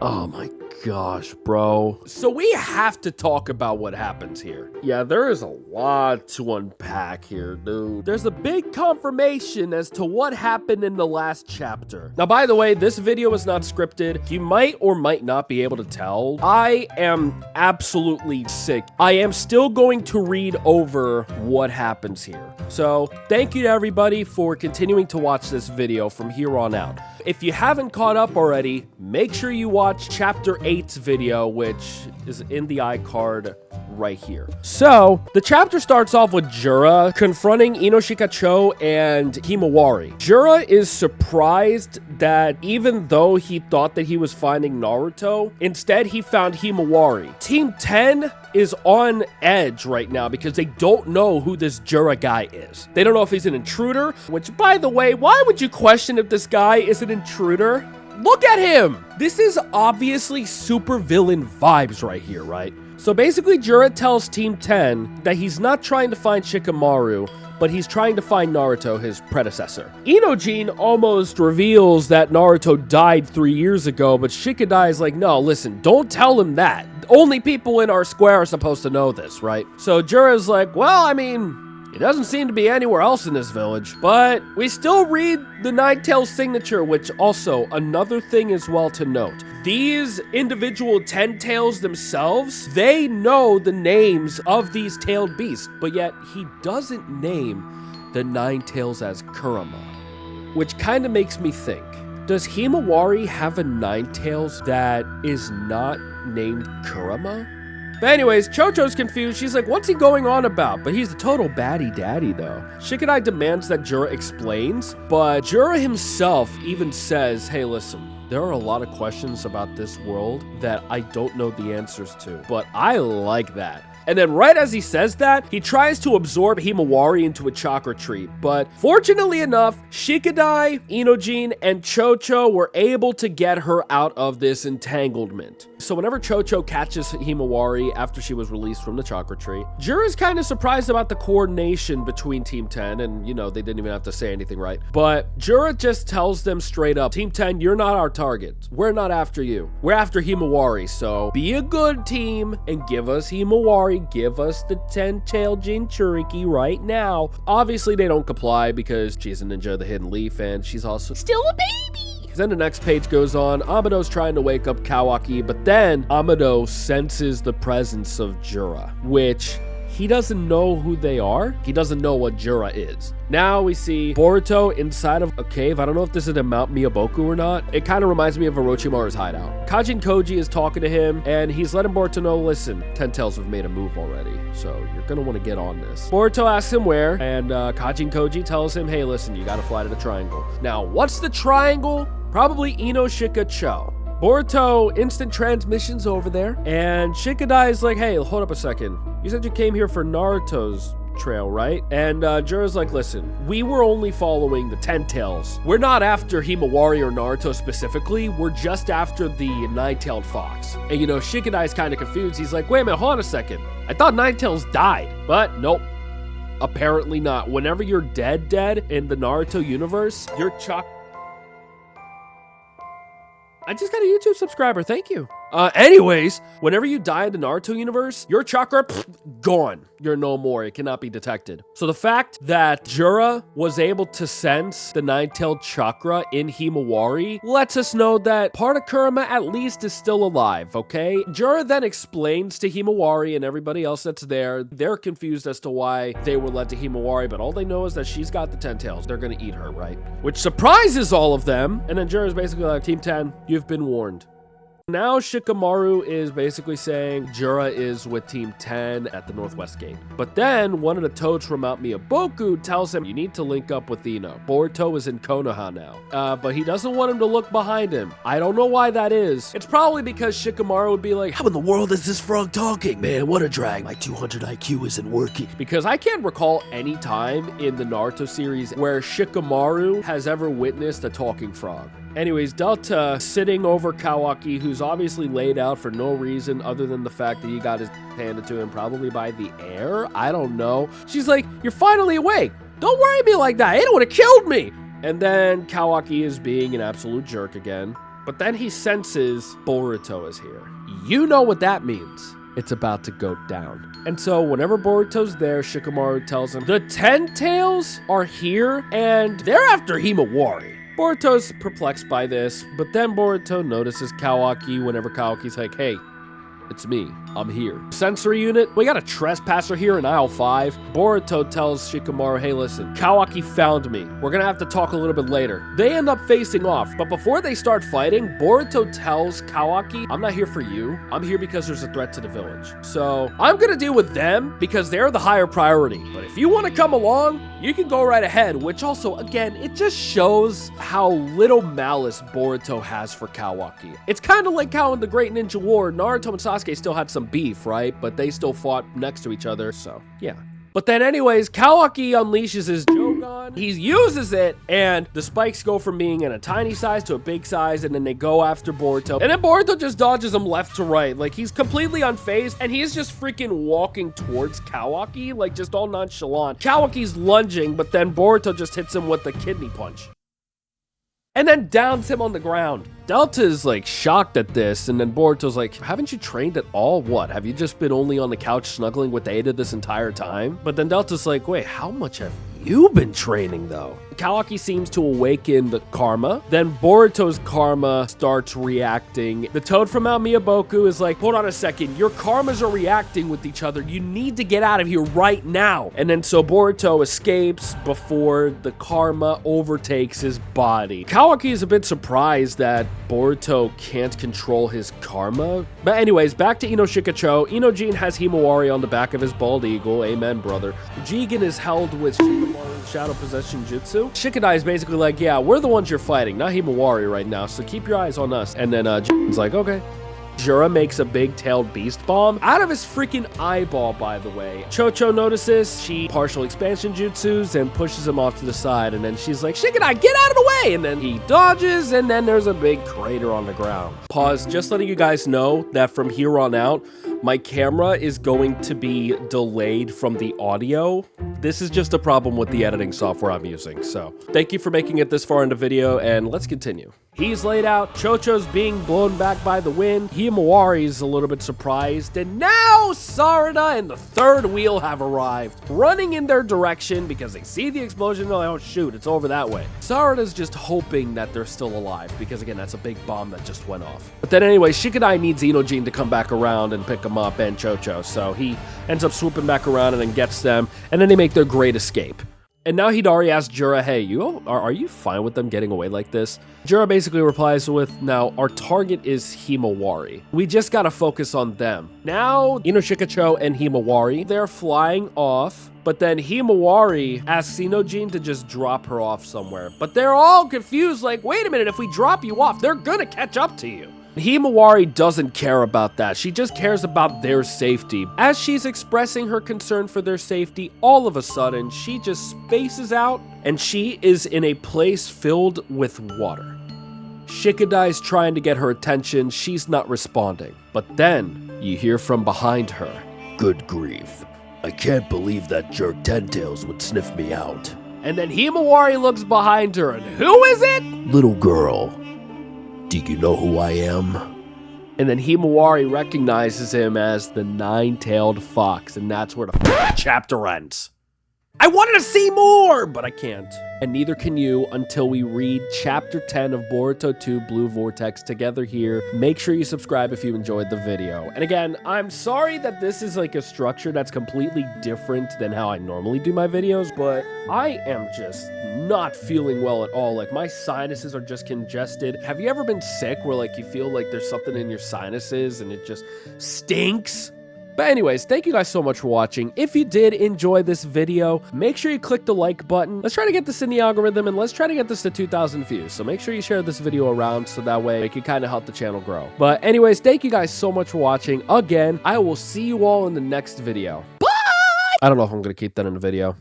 Oh my gosh, bro. So we have to talk about what happens here. Yeah, there is a lot to unpack here, dude. There's a big confirmation as to what happened in the last chapter. Now, by the way, this video is not scripted. You might or might not be able to tell. I am absolutely sick. I am still going to read over what happens here. So thank you to everybody for continuing to watch this video from here on out. If you haven't caught up already, make sure you watch Chapter 8's video, which is in the iCard right here. So, the chapter starts off with Jura confronting Inoshika-cho and Himawari. Jura is surprised that even though he thought that he was finding Naruto, instead he found Himawari. Team 10 is on edge right now because they don't know who this Jura guy is. They don't know if he's an intruder, which, by the way, why would you question if this guy is an intruder? Look at him! This is obviously super villain vibes right here, right? So basically, Jura tells Team 10 that he's not trying to find Shikamaru, but he's trying to find Naruto, his predecessor. Inojin almost reveals that Naruto died 3 years ago, but Shikadai is like, no, listen, don't tell him that. Only people in our square are supposed to know this, right? So Jura's like, well, I mean, it doesn't seem to be anywhere else in this village, but we still read the Nine-Tails signature, which also another thing as well to note. These individual 10 tails themselves, they know the names of these tailed beasts, but yet he doesn't name the 9 tails as Kurama, which kind of makes me think, does Himawari have a 9 tails that is not named Kurama? But anyways, Chocho's confused. She's like, what's he going on about? But he's a total baddie daddy, though. Shikadai demands that Jura explains, but Jura himself even says, hey, listen, there are a lot of questions about this world that I don't know the answers to, but I like that. And then right as he says that, he tries to absorb Himawari into a chakra tree. But fortunately enough, Shikadai, Inojin, and Chocho were able to get her out of this entanglement. So whenever Chocho catches Himawari after she was released from the chakra tree, Jura's kind of surprised about the coordination between Team 10, and you know, they didn't even have to say anything, right? But Jura just tells them straight up, Team 10, you're not our target. We're not after you. We're after Himawari, so be a good team and give us Himawari. Give us the 10-tailed Jinchuriki right now. Obviously, they don't comply because she's a ninja of the hidden leaf and she's also still a baby. Then the next page goes on. Amado's trying to wake up Kawaki, but then Amado senses the presence of Jura, which he doesn't know who they are. He doesn't know what Jura is. Now we see Boruto inside of a cave. I don't know if this is a Mount Miyaboku or not. It kind of reminds me of Orochimaru's hideout. Kajin Koji is talking to him, and he's letting Boruto know, listen, 10 Tails have made a move already, so you're gonna want to get on this. Boruto asks him where, and Kajin Koji tells him, hey, listen, you gotta fly to the triangle. Now, what's the triangle? Probably Inoshika-cho. Boruto instant transmissions over there, and Shikadai is like, hey, hold up a second. You said you came here for Naruto's trail, right? And Jura's like, listen, we were only following the 10 tails. We're not after Himawari or Naruto specifically. We're just after the 9-tailed fox. And you know, Shikadai's kind of confused. He's like, wait a minute, hold on a second. I thought 9 tails died, but nope. Apparently not. Whenever you're dead in the Naruto universe, you're I just got a YouTube subscriber, thank you. Anyways, whenever you die in the Naruto universe, your chakra, gone. You're no more, it cannot be detected. So the fact that Jura was able to sense the 9-tailed chakra in Himawari lets us know that part of Kurama at least is still alive, okay? Jura then explains to Himawari and everybody else that's there, they're confused as to why they were led to Himawari, but all they know is that she's got the 10 tails. They're gonna eat her, right? Which surprises all of them, and then Jura's basically like, Team 10, you've been warned. Now Shikamaru is basically saying Jura is with Team 10 at the Northwest Gate. But then one of the toads from Mount Miyaboku tells him you need to link up with Ino. Boruto is in Konoha now. But he doesn't want him to look behind him. I don't know why that is. It's probably because Shikamaru would be like, how in the world is this frog talking? Man, what a drag. My 200 IQ isn't working. Because I can't recall any time in the Naruto series where Shikamaru has ever witnessed a talking frog. Anyways, Delta sitting over Kawaki, who's obviously laid out for no reason other than the fact that he got his handed to him probably by the air. I don't know. She's like, you're finally awake. Don't worry me like that. It would have killed me. And then Kawaki is being an absolute jerk again. But then he senses Boruto is here. You know what that means. It's about to go down. And so whenever Boruto's there, Shikamaru tells him, the 10 Tails are here and they're after Himawari. Boruto's perplexed by this, but then Boruto notices Kawaki whenever Kawaki's like, hey, it's me. I'm here. Sensory unit, we got a trespasser here in aisle 5. Boruto tells Shikamaru, hey, listen, Kawaki found me. We're gonna have to talk a little bit later. They end up facing off, but before they start fighting, Boruto tells Kawaki, I'm not here for you. I'm here because there's a threat to the village. So I'm gonna deal with them because they're the higher priority. But if you wanna come along, you can go right ahead, which also, again, it just shows how little malice Boruto has for Kawaki. It's kind of like how in the Great Ninja War, Naruto and Sasuke still had some beef, right? But they still fought next to each other, so yeah. But then anyways, Kawaki unleashes his Jogan. He uses it, and the spikes go from being in a tiny size to a big size, and then they go after Boruto. And then Boruto just dodges him left to right. Like, he's completely unfazed, and he's just freaking walking towards Kawaki, like, just all nonchalant. Kawaki's lunging, but then Boruto just hits him with the kidney punch. And then downs him on the ground. Delta is like shocked at this, and then Boruto's like, haven't you trained at all? What? Have you just been only on the couch snuggling with Ada this entire time? But then Delta's like, wait, how much have you been training though? Kawaki seems to awaken the karma. Then Boruto's karma starts reacting. The toad from Mount Miyaboku is like, hold on a second, your karmas are reacting with each other. You need to get out of here right now. And then so Boruto escapes before the karma overtakes his body. Kawaki is a bit surprised that Boruto can't control his karma. But anyways, back to Inoshikacho. Inojin has Himawari on the back of his bald eagle. Amen, brother. Jigen is held with Shikamaru's shadow possession jutsu. Shikadai is basically like, yeah, we're the ones you're fighting, not Himawari right now, so keep your eyes on us. And then Jigen's like, okay. Jura makes a big-tailed beast bomb out of his freaking eyeball, by the way. Chocho notices, she partial expansion jutsus and pushes him off to the side, and then she's like, Shikadai, get out of the way! And then he dodges, and then there's a big crater on the ground. Pause, just letting you guys know that from here on out, my camera is going to be delayed from the audio. This is just a problem with the editing software I'm using, so thank you for making it this far in the video, and let's continue. He's laid out, Chocho's being blown back by the wind, Himawari's a little bit surprised, and now Sarada and the third wheel have arrived, running in their direction because they see the explosion and they're like, oh shoot, it's over that way. Sarada's just hoping that they're still alive, because again, that's a big bomb that just went off. But then anyway, Shikadai needs Inojin to come back around and pick him up, and Chocho, so he ends up swooping back around and then gets them, and then they make their great escape. And now Hidari asks Jura, hey, are you fine with them getting away like this? Jura basically replies with, now, our target is Himawari. We just gotta focus on them. Now, Inoshikacho and Himawari, they're flying off, but then Himawari asks Inojin to just drop her off somewhere. But they're all confused, like, wait a minute, if we drop you off, they're gonna catch up to you. Himawari doesn't care about that. She just cares about their safety. As she's expressing her concern for their safety, all of a sudden, she just spaces out and she is in a place filled with water. Shikadai's trying to get her attention. She's not responding. But then you hear from behind her, good grief. I can't believe that jerk Ten-Tails would sniff me out. And then Himawari looks behind her, and who is it? Little girl. Do you know who I am? And then Himawari recognizes him as the nine-tailed fox, and that's where the chapter ends. I wanted to see more, but I can't. And neither can you until we read Chapter 10 of Boruto 2 Blue Vortex together here. Make sure you subscribe if you enjoyed the video. And again, I'm sorry that this is like a structure that's completely different than how I normally do my videos, but I am just not feeling well at all. Like, my sinuses are just congested. Have you ever been sick where like you feel like there's something in your sinuses and it just stinks? But anyways, thank you guys so much for watching. If you did enjoy this video, make sure you click the like button. Let's try to get this in the algorithm, and let's try to get this to 2,000 views. So make sure you share this video around so that way it can kind of help the channel grow. But anyways, thank you guys so much for watching. Again, I will see you all in the next video. Bye! I don't know if I'm going to keep that in the video.